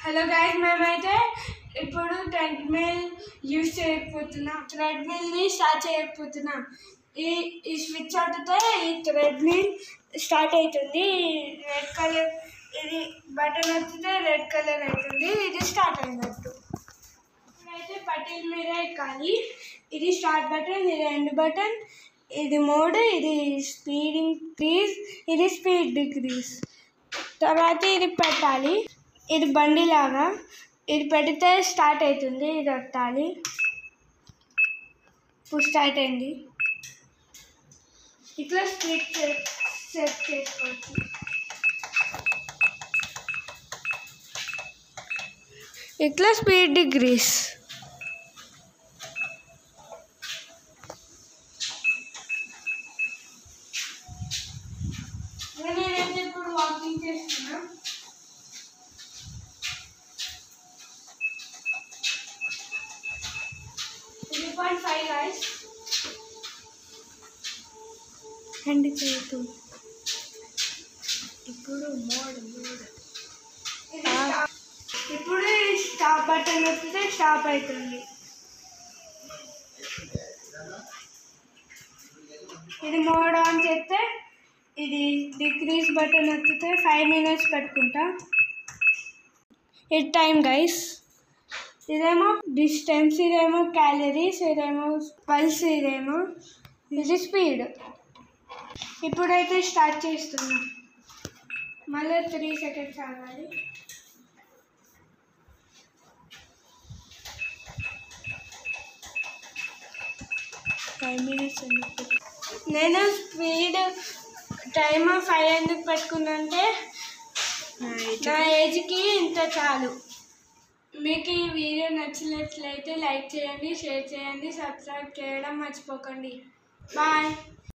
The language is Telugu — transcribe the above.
హలో గైస్, మేమైతే ఇప్పుడు ట్రెడ్మిల్ యూజ్ చేయకపోతున్నాం. ట్రెడ్మిల్ని స్టార్ట్ చేయకపోతున్నాం. ఈ స్విచ్ అవుతుంటే ఈ ట్రెడ్మిల్ స్టార్ట్ అవుతుంది. రెడ్ కలర్ ఇది బటన్ వస్తే రెడ్ కలర్ అవుతుంది. ఇది స్టార్ట్ అయినట్టు. ఇప్పుడైతే పట్టీల మీద ఎక్కాలి. ఇది స్టార్ట్ బటన్, ఇది ఎండ్ బటన్, ఇది మోడ్, ఇది స్పీడ్ ఇంక్రీజ్, ఇది స్పీడ్ డిక్రీజ్. తర్వాత ఇది పెట్టాలి. ఇది బండి లాగా, ఇది పెడితే స్టార్ట్ అవుతుంది. ఇది పెట్టాలి. ఇప్పుడు స్టార్ట్ అయింది. ఇట్లా స్పీడ్ సెట్ చేసుకోవచ్చు. ఇట్లా స్పీడ్ డిక్రీజ్. నేనైతే ఇప్పుడు వాకింగ్ చేస్తున్నా. ఇది 0.5 guys. హ్యాండ్ చేయొద్దు. ఇప్పుడు ఇప్పుడు స్టాప్ బటన్ వస్తే స్టాప్ అవుతుంది. ఇది మోడ్ ఆన్ చేస్తే ఇది డిక్రీజ్ బటన్ వస్తే 5 minutes పెట్టుకుంటా. ఇది టైం గైస్. ఇదేమో డిస్టెన్స్, ఇదేమో క్యాలరీస్, ఇదేమో పల్స్, ఇదేమో ఇది స్పీడ్. ఇప్పుడైతే స్టార్ట్ చేస్తున్నాం. మళ్ళీ 3 seconds ఆగాలి. నేను స్పీడ్ టైమ్ 5 ఎందుకు పెట్టుకున్నంటే నా ఏజ్కి ఇంత చాలు. మీకు ఈ వీడియో నచ్చినట్లయితే లైక్ చేయండి, షేర్ చేయండి, సబ్స్క్రైబ్ చేయడం మర్చిపోకండి. బాయ్.